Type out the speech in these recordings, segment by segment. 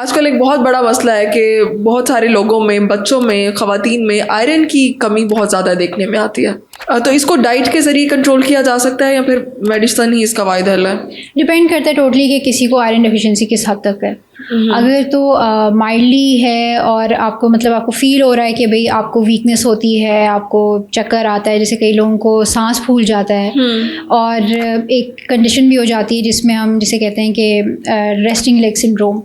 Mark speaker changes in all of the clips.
Speaker 1: आजकल एक बहुत बड़ा मसला है कि बहुत सारे लोगों में, बच्चों में, ख़वातीन में आयरन की कमी बहुत ज़्यादा देखने में आती है। तो इसको डाइट के ज़रिए कंट्रोल किया जा सकता है या फिर मेडिसिन ही इसका वाहिद हल है?
Speaker 2: डिपेंड करता है टोटली कि किसी को आयरन डेफिशिएंसी किस हद तक है। अगर तो माइल्डली है और आपको मतलब आपको फील हो रहा है कि भाई आपको वीकनेस होती है, आपको चक्कर आता है, जैसे कई लोगों को सांस फूल जाता है, और एक कंडीशन भी हो जाती है जिसमें हम जिसे कहते हैं कि रेस्टिंग लेग सिंड्रोम,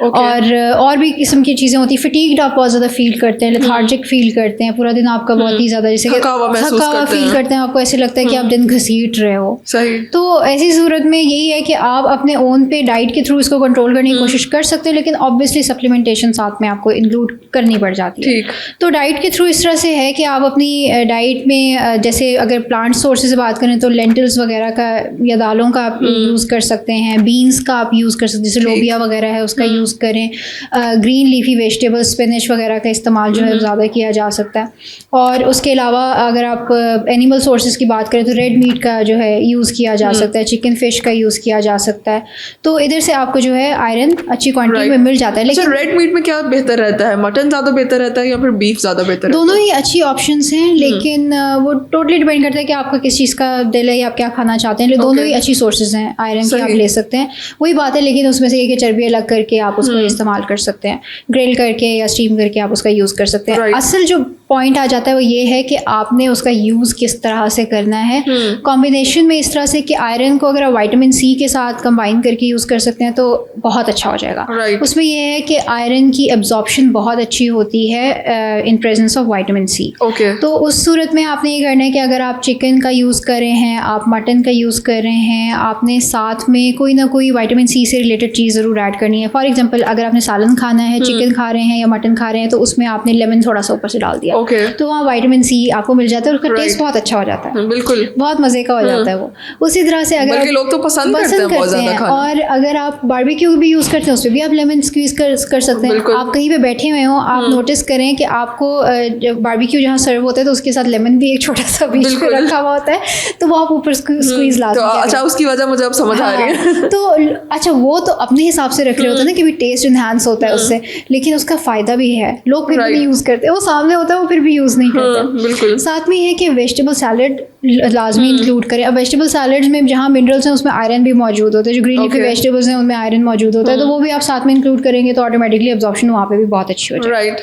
Speaker 2: और भी किस्म की चीज़ें होती हैं। फटीग्ड आप बहुत ज़्यादा फील करते हैं, लेथार्जिक फील करते हैं, पूरा दिन आपका बहुत ही ज़्यादा जैसे
Speaker 1: थका हुआ
Speaker 2: फील करते हैं, आपको ऐसे लगता है कि आप दिन घसीट रहे हो।
Speaker 1: सही।
Speaker 2: तो ऐसी सूरत में यही है कि आप अपने ओन पे डाइट के थ्रू इसको कंट्रोल करने की कोशिश कर सकते हैं, लेकिन ऑब्वियसली सप्लीमेंटेशन साथ में आपको इंक्लूड करनी पड़ जाती है। तो डाइट के थ्रू इस तरह से है कि आप अपनी डाइट में जैसे अगर प्लांट सोर्सेज से बात करें तो लेंटिल्स वगैरह का या दालों का आप यूज़ कर सकते हैं, बीन्स का आप यूज़ कर सकते हैं, जैसे लोबिया वगैरह है उसका यूज़ करें, ग्रीन लीफी वेजिटेबल्स, स्पिनच वगैरह का इस्तेमाल जो है ज़्यादा किया जा सकता है। और उसके अलावा अगर आप एनिमल सोर्सेज की बात करें तो रेड मीट का जो है यूज़ किया जा सकता है, चिकन फिश का यूज़ किया जा सकता है। तो इधर से आपको जो है आयरन अच्छी क्वांटिटी में मिल जाता है। लेकिन
Speaker 1: रेड मीट में क्या बेहतर रहता है? मटन ज़्यादा बेहतर रहता है या फिर बीफ ज़्यादा बेहतर?
Speaker 2: दोनों ही अच्छी ऑप्शंस हैं, लेकिन वो टोटली डिपेंड करता है कि आपका किस चीज़ का दिल है या आप क्या खाना चाहते हैं। दोनों ही अच्छी सोर्सेज हैं आयरन की, आप ले सकते हैं, वही बात है। लेकिन उसमें से एक चर्बी अलग करके आप उसको इस्तेमाल कर सकते हैं, ग्रिल करके या स्टीम करके आप उसका यूज़ कर सकते हैं। असल जो पॉइंट आ जाता है वो ये है कि आपने उसका यूज़ किस तरह से करना है। कॉम्बिनेशन में इस तरह से कि आयरन को अगर आप विटामिन सी के साथ कंबाइन करके यूज़ कर सकते हैं तो बहुत अच्छा हो जाएगा। उसमें यह है कि आयरन की एब्जॉर्प्शन बहुत अच्छी होती है in presence of vitamin C. तो उस सूरत में आपने ये करना है कि अगर आप चिकन का यूज़ कर रहे हैं, आप मटन का यूज़ कर रहे हैं, आपने साथ में कोई ना कोई विटामिन सी से रिलेटेड चीज़ ज़रूर ऐड करनी है। फॉर एग्जांपल अगर आपने सालन खाना है, चिकन खा रहे हैं या मटन खा रहे हैं, तो उसमें आपने लेमन थोड़ा सा ऊपर से डाल दिया, तो वहाँ विटामिन सी आपको मिल जाता है, उसका टेस्ट बहुत अच्छा हो जाता है, बिल्कुल बहुत मज़े का हो जाता है वो। उसी तरह से अगर
Speaker 1: लोग तो पसंद करते हैं,
Speaker 2: और अगर आप बारबेक्यू भी यूज़ करते हैं उसमें भी आप लेमन स्क्वीज़ कर सकते हैं। आप कहीं पे बैठे हुए हो, आप नोटिस करें कि आपको बारबेक्यू जहाँ सर्व होता है तो उसके साथ लेमन भी एक छोटा सा बीच में रखा हुआ होता है, तो वो आप ऊपर स्क्वीज़ ला सकते हैं।
Speaker 1: अच्छा, उसकी वजह मुझे अब समझ आ रही है।
Speaker 2: तो अच्छा, वो तो अपने हिसाब से रख रहे होते हैं ना कि भी टेस्ट इन्हांस होता है उससे, लेकिन उसका फ़ायदा भी है, लोग फिर भी यूज़ करते हैं। वो सामने होता है वो फिर भी यूज़ नहीं करते। साथ में ये है कि वेजिटेबल सैलड लाजमी इंक्लूड करें। अब वेजिटेबल सैलड्स में जहाँ मिनरल्स हैं उसमें आयरन भी मौजूद होता है, जो ग्रीन लीफी वेजिटेबल्स हैं उनमें आयरन मौजूद होता है, तो वो भी आप साथ में इंक्लूड करेंगे तो ऑटोमेटिकली एब्जॉर्प्शन वहाँ पे भी बहुत अच्छी हो जाएगी।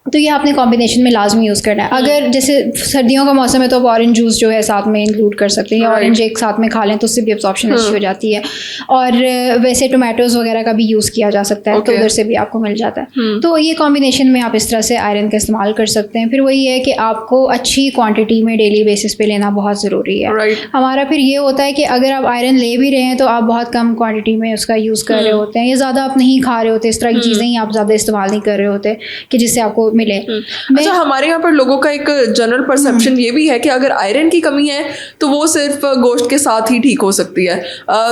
Speaker 2: तो ये आपने कॉम्बिनेशन में लाजमी यूज़ करना है। अगर जैसे सर्दियों का मौसम है तो आप ऑरेंज जूस जो है साथ में इंक्लूड कर सकते हैं, या ऑरेंज एक साथ में खा लें तो उससे भी एब्जॉर्प्शन अच्छी हो जाती है। और वैसे टोमेटोज़ वगैरह का भी यूज़ किया जा सकता है, तो उधर से भी आपको मिल जाता है। तो ये कॉम्बिनेशन में आप इस तरह से आयरन का इस्तेमाल कर सकते हैं। फिर वही है कि आपको अच्छी क्वान्टिटी में डेली बेसिस पे लेना बहुत ज़रूरी है। हमारा फिर ये होता है कि अगर आप आयरन ले भी रहे हैं तो आप बहुत कम क्वान्टिटी में उसका यूज़ कर रहे होते हैं, या ज़्यादा आप नहीं खा रहे होते, इस तरह की चीज़ें ही आप ज़्यादा इस्तेमाल नहीं कर रहे होते कि जिससे आपको मिले।
Speaker 1: अच्छा, हमारे यहाँ पर लोगों का एक जनरल परसेप्शन ये भी है कि अगर आयरन की कमी है तो वो सिर्फ गोश्त के साथ ही ठीक हो सकती है,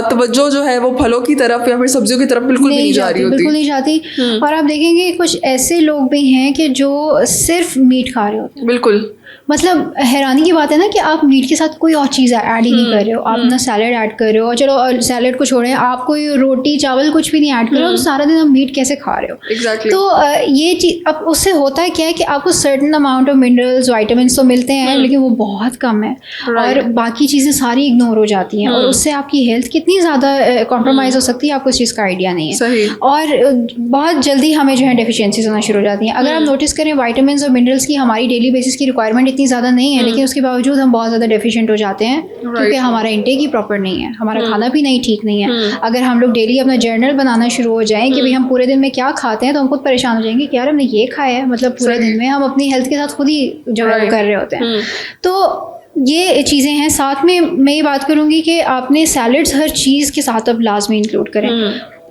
Speaker 1: तवज्जो जो है वो फलों की तरफ या फिर सब्जियों की तरफ बिल्कुल नहीं जा रही होती,
Speaker 2: बिल्कुल नहीं जाती। और आप देखेंगे कुछ ऐसे लोग भी हैं कि जो सिर्फ मीट खा रहे होते हैं।
Speaker 1: बिल्कुल,
Speaker 2: मतलब हैरानी की बात है ना कि आप मीट के साथ कोई और चीज़ ऐड ही नहीं कर रहे हो, आप ना सैलड ऐड कर रहे हो, चलो सैलड को छोड़ें, आप कोई रोटी चावल कुछ भी नहीं ऐड कर रहे हो, तो सारा दिन आप मीट कैसे खा रहे हो? तो ये चीज़ अब उससे होता है क्या है कि आपको certain amount of minerals vitamins तो मिलते हैं, लेकिन वो बहुत कम है, और बाकी चीज़ें सारी इग्नोर हो जाती हैं, और उससे आपकी हेल्थ कितनी ज़्यादा कॉम्प्रोमाइज़ हो सकती है आपको इस चीज़ का आइडिया नहीं है। और बहुत जल्दी हमें जो है डेफिशिएंसीज होना शुरू हो जाती हैं। अगर आप नोटिस करें विटामिन्स और मिनरल्स की हमारी डेली बेसिस की रिक्वायरमेंट इतनी ज़्यादा नहीं है, लेकिन उसके बावजूद हम बहुत ज़्यादा डेफिशिएंट हो जाते हैं, क्योंकि हमारा इंटेक ही प्रॉपर नहीं है, हमारा खाना भी नहीं ठीक नहीं है। अगर हम लोग डेली अपना जर्नल बनाना शुरू हो जाएं कि भाई हम पूरे दिन में क्या खाते हैं, तो हम खुद परेशान हो जाएंगे कि यार हमने ये खाया है, मतलब पूरे दिन में हम अपनी हेल्थ के साथ खुद ही जो है कर रहे होते हैं। तो ये चीज़ें हैं। साथ में मैं ये बात करूँगी कि आपने सैलड्स हर चीज़ के साथ अब लाजमी इंक्लूड करें।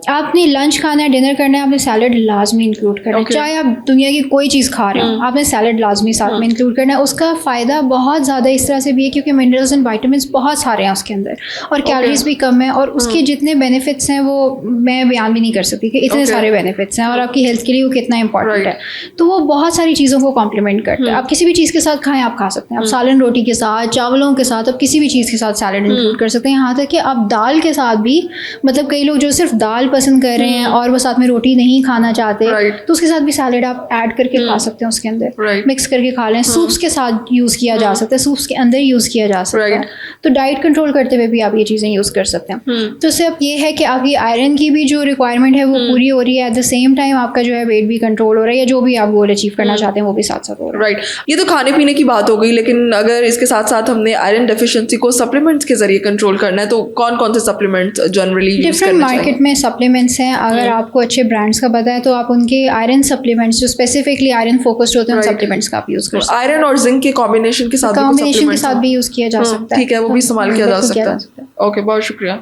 Speaker 2: आपने लंच खाना है, डिनर करना है, आपने सैलड लाजमी इंक्लूड करना है। चाहे आप दुनिया की कोई चीज़ खा रहे हो, आपने सैलड लाजमी साथ में इंक्लूड करना है। उसका फ़ायदा बहुत ज़्यादा इस तरह से भी है क्योंकि मिनरल्स एंड विटामिन्स बहुत सारे हैं उसके अंदर, और कैलोरीज भी कम है, और उसके जितने बेनिफिट्स हैं वो मैं बयान भी नहीं कर सकती कि इतने सारे बेनिफिट्स हैं, और आपकी हेल्थ के लिए वो कितना इंपॉर्टेंट है। तो वो बहुत सारी चीज़ों को कॉम्प्लीमेंट करता है। आप किसी भी चीज़ के साथ खाएँ, आप खा सकते हैं। आप सालन रोटी के साथ, चावलों के साथ, आप किसी भी चीज़ के साथ सैलड इंक्लूड कर सकते हैं। यहाँ तक कि आप दाल के साथ भी, मतलब कई लोग जो सिर्फ दाल पसंद कर रहे हैं और वो साथ में रोटी नहीं खाना चाहते,
Speaker 1: Right.
Speaker 2: तो उसके साथ भी सैलेड आप ऐड करके खा सकते हैं उसके अंदर,
Speaker 1: Right.
Speaker 2: मिक्स करके खा लें। सूप्स के साथ यूज़ किया जा सकता है, सूप्स के अंदर यूज़ किया जा सकता है।
Speaker 1: Right.
Speaker 2: तो डाइट कंट्रोल करते हुए भी आप ये चीज़ें यूज़ कर सकते हैं। तो इससे अब ये है कि आपकी आयरन की भी जो रिक्वायरमेंट है वो पूरी हो रही है, एट द सेम टाइम आपका जो है वेट भी कंट्रोल हो रहा है, या जो भी आप गोल अचीव करना चाहते हैं वो भी साथ साथ हो रहा है।
Speaker 1: राइट, ये तो खाने पीने की बात हो गई, लेकिन अगर इसके साथ साथ हमने आयरन डेफिशिएंसी को सप्लीमेंट्स के जरिए कंट्रोल करना है तो कौन कौन से सप्लीमेंट्स जनरली यूज
Speaker 2: डिफरेंट
Speaker 1: करना
Speaker 2: मार्केट
Speaker 1: चाहिए?
Speaker 2: में सप्लीमेंट्स हैं, अगर आपको अच्छे ब्रांड्स का पता है तो आप उनके आयरन सप्लीमेंट्स जो स्पेसिफिकली आयरन फोकस्ड होते हैं उन
Speaker 1: Right.
Speaker 2: सप्लीमेंट्स का आप यूज़ कर सकते
Speaker 1: आयरन और जिंक के कॉम्बिनेशन के साथ
Speaker 2: हैं।
Speaker 1: भी
Speaker 2: कॉम्बिनेशन के
Speaker 1: supplements
Speaker 2: साथ
Speaker 1: हैं?
Speaker 2: भी यूज़ किया जा सकता है।
Speaker 1: ठीक है, वो भी इस्तेमाल किया जा
Speaker 2: बिल्कुल
Speaker 1: सकता है। ओके, बहुत शुक्रिया।